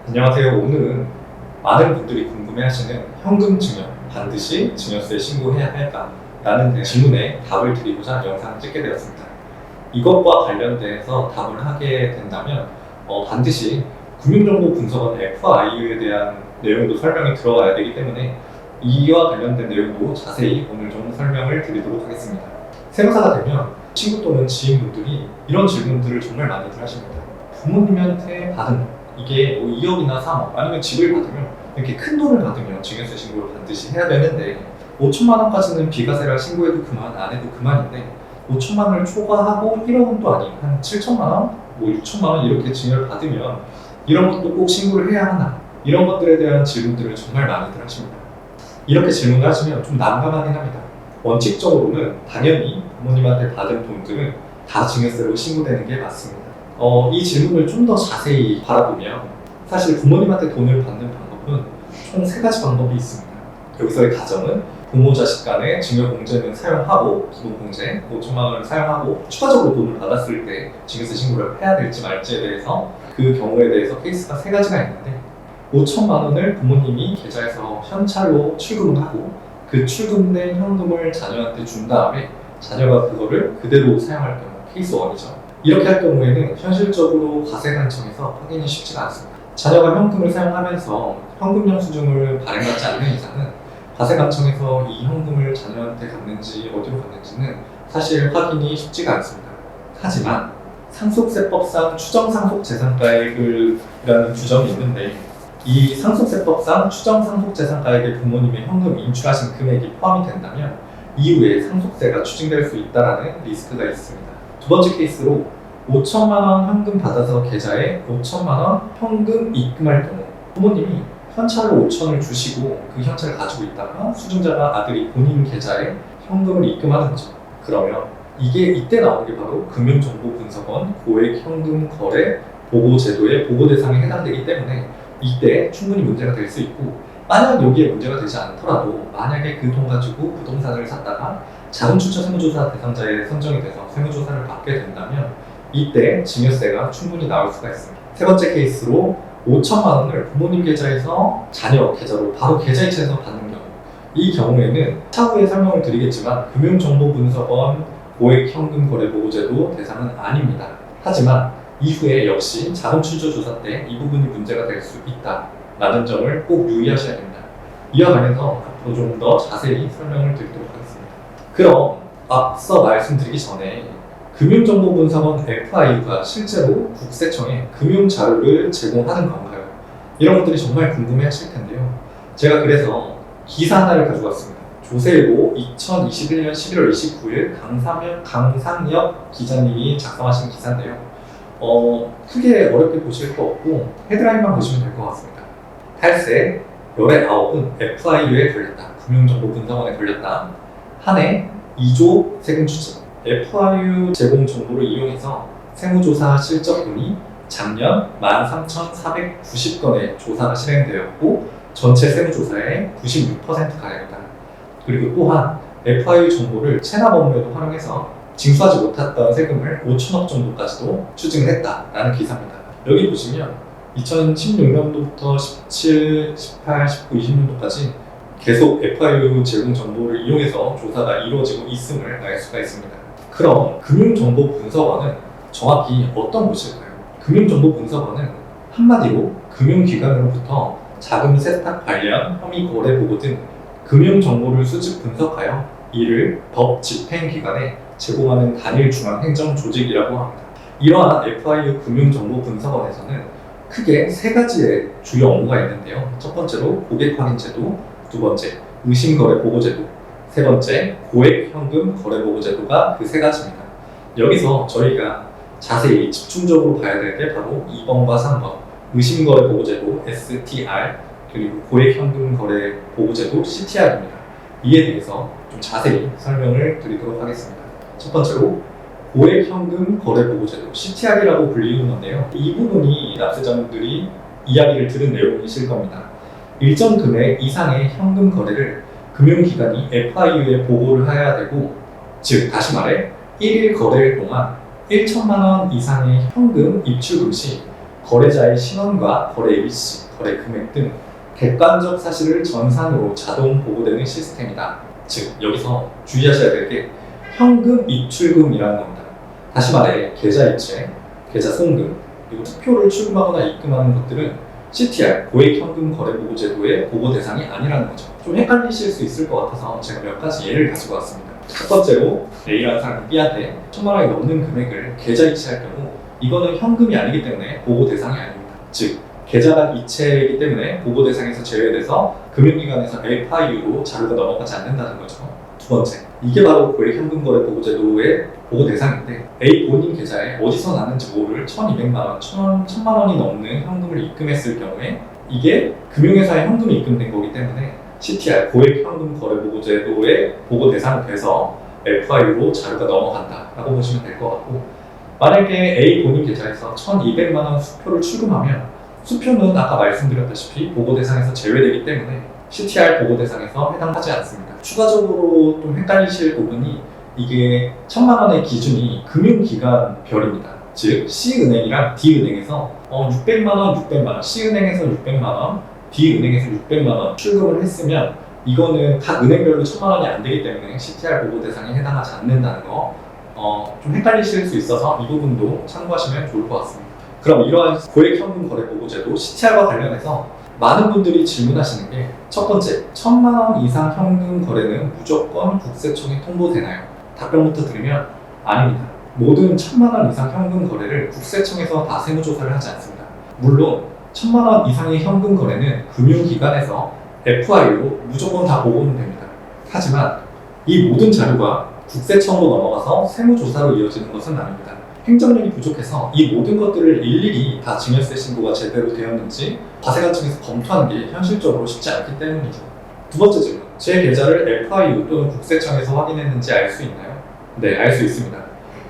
안녕하세요. 오늘은 많은 분들이 궁금해하시는 현금 증여, 반드시 증여세 신고해야 할까? 라는 질문에 답을 드리고자 영상을 찍게 되었습니다. 이것과 관련돼서 답을 하게 된다면 반드시 금융정보분석원 FIU에 대한 내용도 설명이 들어가야 되기 때문에 이와 관련된 내용도 자세히 오늘 좀 설명을 드리도록 하겠습니다. 세무사가 되면 친구 또는 지인분들이 이런 질문들을 정말 많이들 하십니다. 부모님한테 받은 돈, 이게 2억이나 3억 아니면 집을 받으면 이렇게 큰 돈을 받으면 증여세 신고를 반드시 해야 되는데 5천만 원까지는 비과세라 신고해도 그만, 안 해도 그만인데 5천만 원을 초과하고 1억은 또 아닌 한 7천만 원, 6천만 원 이렇게 증여를 받으면 이런 것도 꼭 신고를 해야 하나? 이런 것들에 대한 질문들을 정말 많이들 하십니다. 이렇게 질문을 하시면 좀 난감하긴 합니다. 원칙적으로는 당연히 부모님한테 받은 돈들은 다 증여세로 신고되는 게 맞습니다. 이 질문을 좀 더 자세히 바라보면 사실 부모님한테 돈을 받는 방법은 총 3가지 방법이 있습니다. 여기서의 가정은 부모 자식 간의 증여 공제는 사용하고 기본 공제 5천만 원을 사용하고 추가적으로 돈을 받았을 때 증여세 신고를 해야 될지 말지에 대해서 그 경우에 대해서 케이스가 3가지가 있는데 5천만 원을 부모님이 계좌에서 현찰로 출금을 하고 그 출금된 현금을 자녀한테 준 다음에 자녀가 그거를 그대로 사용할 경우 케이스 1이죠. 이렇게 할 경우에는 현실적으로 과세관청에서 확인이 쉽지가 않습니다. 자녀가 현금을 사용하면서 현금 영수증을 발행받지 않는 이상은 과세관청에서 이 현금을 자녀한테 갔는지 어디로 갔는지는 사실 확인이 쉽지가 않습니다. 하지만 상속세법상 추정상속재산가액이라는 규정이 있는데 이 상속세법상 추정상속재산가액에 부모님의 현금 인출하신 금액이 포함이 된다면 이후에 상속세가 추징될 수 있다는 리스크가 있습니다. 두 번째 케이스로 5천만 원 현금 받아서 계좌에 5천만 원 현금 입금할 경우 부모님이 현찰로 5천을 주시고 그 현찰을 가지고 있다가 수증자가 아들이 본인 계좌에 현금을 입금하는 거죠. 그러면 이때 나오는 게 바로 금융정보분석원 고액현금거래 보고제도의 보고 대상에 해당되기 때문에 이때 충분히 문제가 될 수 있고 만약 여기에 문제가 되지 않더라도 만약에 그 돈 가지고 부동산을 샀다가 자금출처 세무조사 대상자에 선정이 돼서 세무조사를 받게 된다면 이때 증여세가 충분히 나올 수가 있습니다. 세 번째 케이스로 5천만 원을 부모님 계좌에서 자녀 계좌로 바로 계좌이체해서 받는 경우 이 경우에는 차후에 설명을 드리겠지만 금융정보분석원 고액현금거래보고제도 대상은 아닙니다. 하지만 이후에 역시 자금출처조사 때 이 부분이 문제가 될 수 있다라는 점을 꼭 유의하셔야 됩니다. 이와 관해서 앞으로 좀 더 자세히 설명을 드리도록 하겠습니다. 그럼 앞서 말씀드리기 전에 금융정보분석원 FIU가 실제로 국세청에 금융자료를 제공하는 건가요? 이런 것들이 정말 궁금해 하실 텐데요. 제가 그래서 기사 하나를 가져왔습니다. 조세일보 2021년 11월 29일 강상혁 기자님이 작성하신 기사인데요. 크게 어렵게 보실 거 없고 헤드라인만 보시면 될 것 같습니다. 탈세 열의 9은 FIU에 걸렸다. 금융정보분석원에 걸렸다. 한 해 2조 세금 추징. FIU 제공 정보를 이용해서 세무조사 실적분이 작년 13,490건의 조사가 실행되었고 전체 세무조사의 96%가량이다. 그리고 또한 FIU 정보를 체납 업무에도 활용해서 징수하지 못했던 세금을 5천억 정도까지도 추징했다라는 기사입니다. 여기 보시면 2016년도부터 17, 18, 19, 20년도까지 계속 FIU 제공 정보를 이용해서 조사가 이루어지고 있음을 알 수가 있습니다. 그럼 금융정보분석원은 정확히 어떤 곳일까요? 금융정보분석원은 한마디로 금융기관으로부터 자금 세탁 관련 혐의 거래 보고 등 금융정보를 수집 분석하여 이를 법 집행기관에 제공하는 단일 중앙 행정 조직이라고 합니다. 이러한 FIU 금융정보분석원에서는 크게 3가지의 주요 업무가 있는데요. 첫 번째로 고객 확인 제도, 두 번째 의심거래 보고제도, 세 번째 고액현금 거래 보고제도가 그 3가지입니다. 여기서 저희가 자세히 집중적으로 봐야 될 게 바로 2번과 3번 의심거래 보고제도 STR 그리고 고액현금 거래 보고제도 CTR입니다. 이에 대해서 좀 자세히 설명을 드리도록 하겠습니다. 첫 번째로 고액현금 거래 보고제도 CTR이라고 불리는 건데요. 이 부분이 납세자분들이 이야기를 들은 내용이실 겁니다. 일정 금액 이상의 현금 거래를 금융기관이 FIU에 보고를 해야 되고, 즉 다시 말해 1일 거래일 동안 1천만 원 이상의 현금 입출금 시 거래자의 신원과 거래 일시, 거래 금액 등 객관적 사실을 전산으로 자동 보고되는 시스템이다. 즉 여기서 주의하셔야 될 게 현금 입출금이라는 겁니다. 다시 말해 계좌 이체, 계좌 송금, 그리고 수표를 출금하거나 입금하는 것들은 CTR, 고액 현금 거래 보고 제도의 보고 대상이 아니라는 거죠. 좀 헷갈리실 수 있을 것 같아서 제가 몇 가지 예를 가지고 왔습니다. 첫 번째로 A라는 사람이 B한테 1,000만 원이 넘는 금액을 계좌 이체할 경우 이거는 현금이 아니기 때문에 보고 대상이 아닙니다. 즉 계좌가 이체이기 때문에 보고 대상에서 제외돼서 금융기관에서 FIU로 자료가 넘어가지 않는다는 거죠. 두 번째, 이게 바로 고액 현금 거래 보고 제도의 보고 대상인데 A 본인 계좌에 어디서 났는지 모를 1,200만 원, 1,000만 원이 넘는 현금을 입금했을 경우에 이게 금융회사에 현금이 입금된 거기 때문에 CTR, 고액 현금 거래 보고 제도의 보고 대상이 돼서 FIU로 자료가 넘어간다라고 보시면 될 것 같고, 만약에 A 본인 계좌에서 1,200만 원 수표를 출금하면 수표는 아까 말씀드렸다시피 보고 대상에서 제외되기 때문에 CTR 보고 대상에서 해당하지 않습니다. 추가적으로 좀 헷갈리실 부분이 이게 1,000만 원의 기준이 금융기관 별입니다. 즉 C은행이랑 D은행에서 600만 원, 600만 원, C은행에서 600만 원, D은행에서 600만 원 출금을 했으면 이거는 각 은행별로 1,000만 원이 안 되기 때문에 CTR 보고 대상에 해당하지 않는다는 거 좀 헷갈리실 수 있어서 이 부분도 참고하시면 좋을 것 같습니다. 그럼 이러한 고액 현금 거래 보고 제도 CTR과 관련해서 많은 분들이 질문하시는 게 첫 번째, 1,000만 원 이상 현금 거래는 무조건 국세청에 통보되나요? 답변부터 드리면 아닙니다. 모든 1,000만 원 이상 현금 거래를 국세청에서 다 세무조사를 하지 않습니다. 물론 1,000만 원 이상의 현금 거래는 금융기관에서 FI로 무조건 다 보고는 됩니다. 하지만 이 모든 자료가 국세청으로 넘어가서 세무조사로 이어지는 것은 아닙니다. 행정력이 부족해서 이 모든 것들을 일일이 다 증여세 신고가 제대로 되었는지 과세관청에서 검토하는 게 현실적으로 쉽지 않기 때문이죠. 두 번째 질문, 제 계좌를 FIU 또는 국세청에서 확인했는지 알 수 있나요? 네, 알 수 있습니다.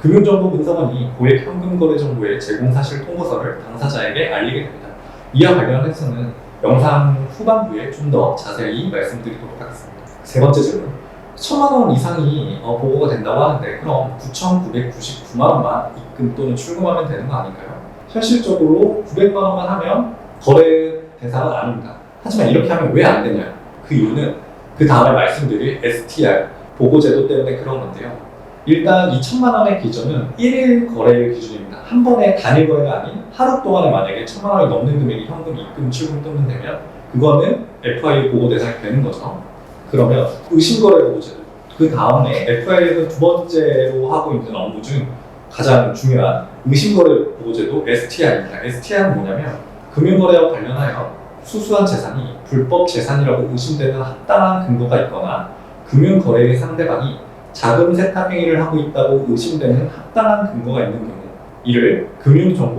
금융정보분석원이 고액 현금 거래 정보의 제공 사실 통보서를 당사자에게 알리게 됩니다. 이와 관련해서는 영상 후반부에 좀 더 자세히 말씀드리도록 하겠습니다. 세 번째 질문, 1,000만 원 이상이 보고가 된다고 하는데 그럼 9,999만 원만 입금 또는 출금하면 되는 거 아닌가요? 현실적으로 900만 원만 하면 거래 대상은 아닙니다. 하지만 이렇게 하면 왜 안 되냐? 그 이유는 그 다음에 말씀드릴 STR 보고제도 때문에 그런 건데요. 일단 이 1,000만 원의 기준은 1일 거래일 기준입니다. 한 번에 단일 거래가 아닌 하루 동안에 만약에 1,000만 원이 넘는 금액이 현금 입금, 출금 또는 되면 그거는 FIU 보고 대상이 되는 거죠. 그러면 의심거래 보고제도, 그 다음에 FI에서 두 번째로 하고 있는 업무 중 가장 중요한 의심거래 보고제도 STR입니다. STR은 뭐냐면 금융거래와 관련하여 수수한 재산이 불법 재산이라고 의심되는 합당한 근거가 있거나 금융거래의 상대방이 자금 세탁 행위를 하고 있다고 의심되는 합당한 근거가 있는 경우 이를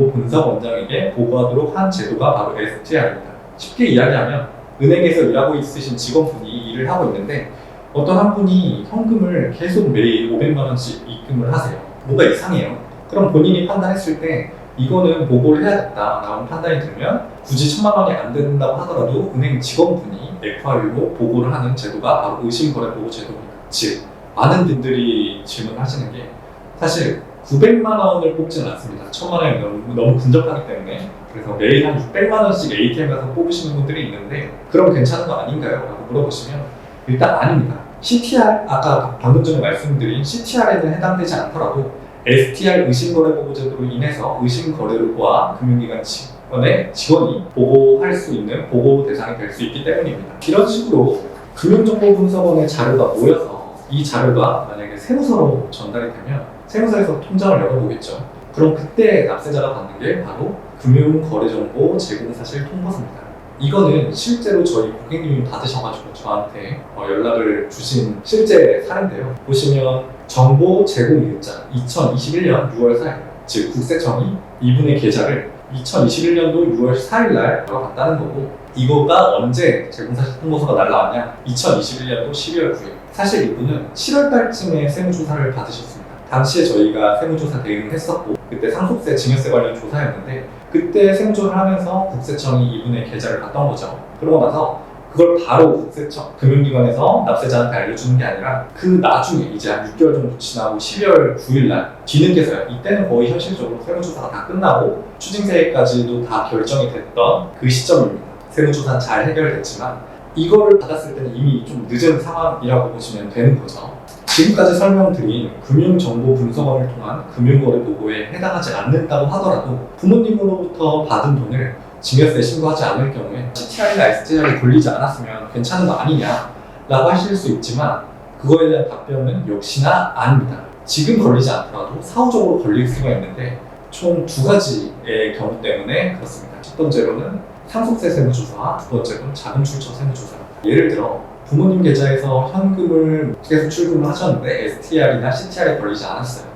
금융정보분석원장에게 보고하도록 한 제도가 바로 STR입니다. 쉽게 이야기하면 은행에서 일하고 있으신 직원분이 일을 하고 있는데 어떤 한 분이 현금을 계속 매일 500만 원씩 입금을 하세요. 뭔가 이상해요. 그럼 본인이 판단했을 때 이거는 보고를 해야겠다라는 판단이 들면 굳이 1,000만 원이 안 된다고 하더라도 은행 직원분이 FIU로 보고를 하는 제도가 바로 의심거래 보고 제도입니다. 즉 많은 분들이 질문하시는 게 사실 900만 원을 뽑지는 않습니다. 1,000만 원이 너무 근접하기 때문에. 그래서 매일 한 600만 원씩 ATM 가서 뽑으시는 분들이 있는데 그럼 괜찮은 거 아닌가요? 라고 물어보시면 일단 아닙니다. CTR, 아까 방금 전에 말씀드린 CTR에는 해당되지 않더라도 STR 의심거래 보고제도로 인해서 의심거래와 금융기관 직원의 직원이 보고할 수 있는 보고 대상이 될 수 있기 때문입니다. 이런 식으로 금융정보분석원의 자료가 모여서 이 자료가 만약에 세무서로 전달이 되면 세무서에서 통장을 열어보겠죠. 그럼 그때 납세자가 받는 게 바로 금융거래정보 제공사실 통보서입니다. 이거는 실제로 저희 고객님이 받으셔가지고 저한테 연락을 주신 실제 사례인데요. 보시면 정보 제공일자 2021년 6월 4일, 즉 국세청이 이분의 계좌를 2021년도 6월 4일 날 열어봤다는 거고 이거가 언제 제공사실 통보서가 날라왔냐? 2021년도 12월 9일. 사실 이분은 7월 달쯤에 세무조사를 받으셨습니다. 당시에 저희가 세무조사 대응을 했었고 그때 상속세, 증여세 관련 조사였는데 그때 세무조사를 하면서 국세청이 이분의 계좌를 봤던 거죠. 그러고 나서 그걸 바로 국세청, 금융기관에서 납세자한테 알려주는 게 아니라 그 나중에 이제 한 6개월 정도 지나고 12월 9일날 뒤늦게서요. 이때는 거의 현실적으로 세무조사가 다 끝나고 추징세까지도 다 결정이 됐던 그 시점입니다. 세무조사는 잘 해결됐지만 이거를 받았을 때는 이미 좀 늦은 상황이라고 보시면 되는 거죠. 지금까지 설명드린 금융정보분석원을 통한 금융거래 보고에 해당하지 않는다고 하더라도 부모님으로부터 받은 돈을 증여세 신고하지 않을 경우에 CTR이나 STR을 돌리지 않았으면 괜찮은 거 아니냐 라고 하실 수 있지만 그거에 대한 답변은 역시나 아닙니다. 지금 걸리지 않더라도 사후적으로 걸릴 수가 있는데 총 두 가지의 경우 때문에 그렇습니다. 첫 번째로는 상속세 세무조사와 두 번째로는 자금 출처 세무조사. 예를 들어 부모님 계좌에서 현금을 계속 출금을 하셨는데 STR이나 CTR에 걸리지 않았어요.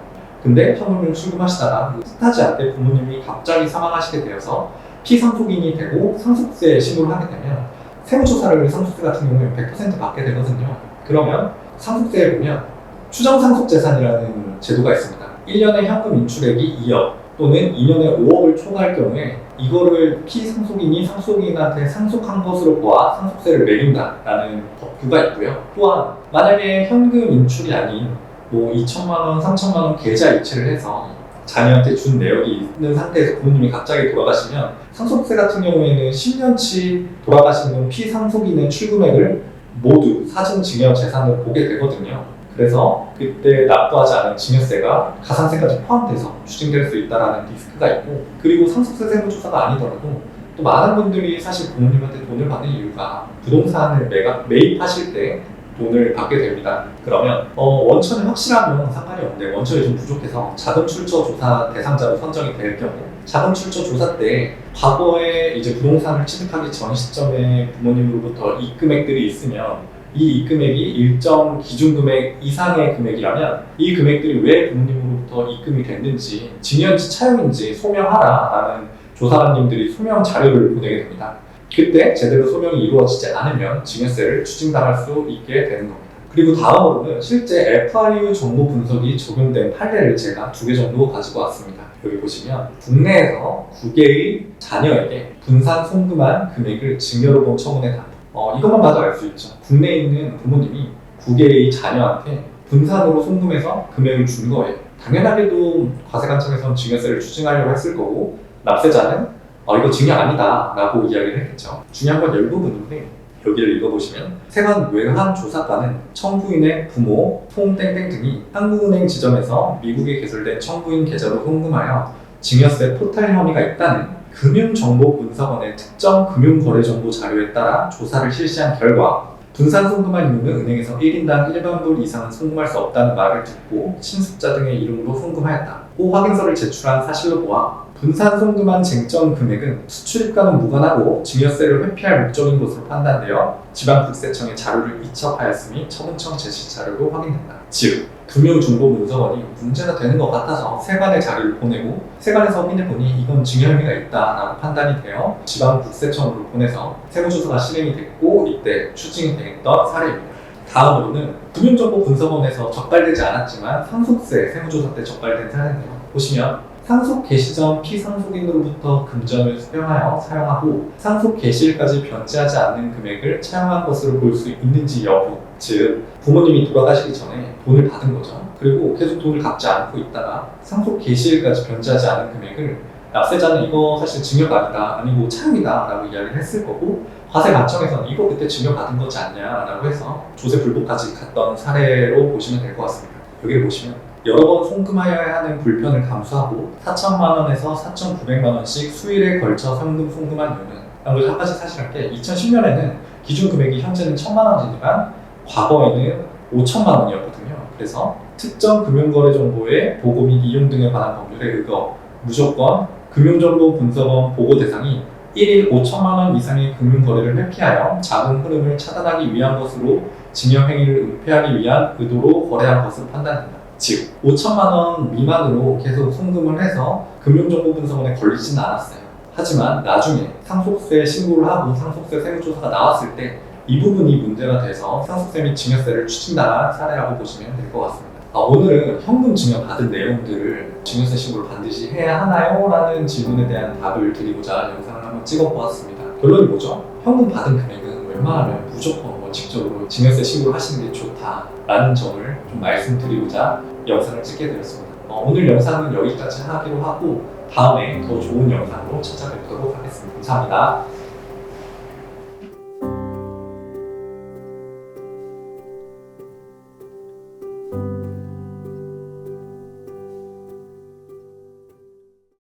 근데 현금을 출금하시다가 뜻하지 않게 부모님이 갑자기 사망하시게 되어서 피상속인이 되고 상속세 신고를 하게 되면 세무조사를 상속세 같은 경우는 100% 받게 되거든요. 그러면 상속세에 보면 추정상속재산이라는 제도가 있습니다. 1년에 현금 인출액이 2억 또는 2년에 5억을 초과할 경우에 이거를 피상속인이 상속인한테 상속한 것으로 보아 상속세를 매긴다라는 법규가 있고요. 또한 만약에 현금 인출이 아닌 2천만 원, 3천만 원 계좌 이체를 해서 자녀한테 준 내역이 있는 상태에서 부모님이 갑자기 돌아가시면 상속세 같은 경우에는 10년치 돌아가신 분 피상속인의 출금액을 모두 사전 증여 재산으로 보게 되거든요. 그래서 그때 납부하지 않은 증여세가 가산세까지 포함돼서 추징될 수 있다는 리스크가 있고, 그리고 상속세 세무조사가 아니더라도 또 많은 분들이 사실 부모님한테 돈을 받는 이유가 부동산을 매입하실 때 돈을 받게 됩니다. 그러면 원천이 확실하면 상관이 없는데 원천이 좀 부족해서 자금 출처 조사 대상자로 선정이 될 경우 자금 출처 조사 때 과거에 이제 부동산을 취득하기 전 시점에 부모님으로부터 이 금액들이 있으면 이 입금액이 일정 기준 금액 이상의 금액이라면 이 금액들이 왜 부모님으로부터 입금이 됐는지 증여인지 차용인지 소명하라라는 조사관님들이 소명 자료를 보내게 됩니다. 그때 제대로 소명이 이루어지지 않으면 증여세를 추징당할 수 있게 되는 겁니다. 그리고 다음으로는 실제 FRU 정보 분석이 적용된 판례를 제가 2개 정도 가지고 왔습니다. 여기 보시면 국내에서 9개의 자녀에게 분산 송금한 금액을 증여로본 처분했다. 이것만 봐도 알 수 있죠. 국내에 있는 부모님이 9개의 자녀한테 분산으로 송금해서 금액을 준 거예요. 당연하게도 과세관청에서는 증여세를 추징하려고 했을 거고 납세자는 이거 증여 아니다 라고 이야기를 했겠죠. 중요한 건 이 부분인데 여기를 읽어보시면 세관 외환 조사관은 청구인의 부모, 송땡땡 등이 한국은행 지점에서 미국에 개설된 청구인 계좌로 송금하여 증여세 포탈 혐의가 있다는 금융정보분석원의 특정 금융거래정보 자료에 따라 조사를 실시한 결과 분산 송금한 이유는 은행에서 1인당 일반불 이상은 송금할 수 없다는 말을 듣고 친숙자 등의 이름으로 송금하였다. 고 확인서를 제출한 사실로 보아 분산 송금한 쟁점 금액은 수출입과는 무관하고 증여세를 회피할 목적인 것으로 판단되어 지방국세청에 자료를 이첩하였으니 처분청 제시 자료로 확인된다. 즉, 금융정보분석원이 문제가 되는 것 같아서 세관에 자료를 보내고 세관에서 확인해보니 이건 증여 혐의가 있다라고 판단이 되어 지방국세청으로 보내서 세무조사가 실행이 됐고 이때 추징이 됐던 사례입니다. 다음으로는 금융정보분석원에서 적발되지 않았지만 상속세 세무조사 때 적발된 사례인데요. 보시면 상속 개시 전 피상속인으로부터 금전을 수령하여 사용하고 상속 개시일까지 변제하지 않는 금액을 차용한 것으로 볼 수 있는지 여부, 즉 부모님이 돌아가시기 전에 돈을 받은 거죠. 그리고 계속 돈을 갚지 않고 있다가 상속 개시일까지 변제하지 않은 금액을 납세자는 이거 사실 증여가 아니다, 아니고 차용이다 라고 이야기를 했을 거고 과세관청에서는 이거 그때 증여받은 거지 않냐 라고 해서 조세 불복까지 갔던 사례로 보시면 될 것 같습니다. 여기를 보시면 여러 번 송금하여야 하는 불편을 감수하고 4천만 원에서 4,900만 원씩 수일에 걸쳐 현금 송금한 이유는 그리고 한 가지 사실할 게 2010년에는 기준 금액이 현재는 1,000만 원이지만 과거에는 5천만 원이었거든요. 그래서 특정 금융거래정보의 보고 및 이용 등에 관한 법률에 의거 무조건 금융정보분석원 보고 대상이 1일 5천만 원 이상의 금융거래를 회피하여 자금 흐름을 차단하기 위한 것으로 증여행위를 은폐하기 위한 의도로 거래한 것으로 판단된다. 즉, 5천만 원 미만으로 계속 송금을 해서 금융정보분석원에 걸리지는 않았어요. 하지만 나중에 상속세 신고를 하고 상속세 세무조사가 나왔을 때 이 부분이 문제가 돼서 상속세 및 증여세를 추징당한 사례라고 보시면 될 것 같습니다. 오늘은 현금 증여 받은 내용들을 증여세 신고를 반드시 해야 하나요? 라는 질문에 대한 답을 드리고자 영상을 한번 찍어보았습니다. 결론이 뭐죠? 현금 받은 금액은 웬만하면 무조건 원칙적으로 증여세 신고를 하시는 게 좋다라는 점을 좀 말씀드리고자 영상을 찍게 되었습니다. 오늘 영상은 여기까지 하기로 하고 다음에 더 좋은 영상으로 찾아뵙도록 하겠습니다. 감사합니다.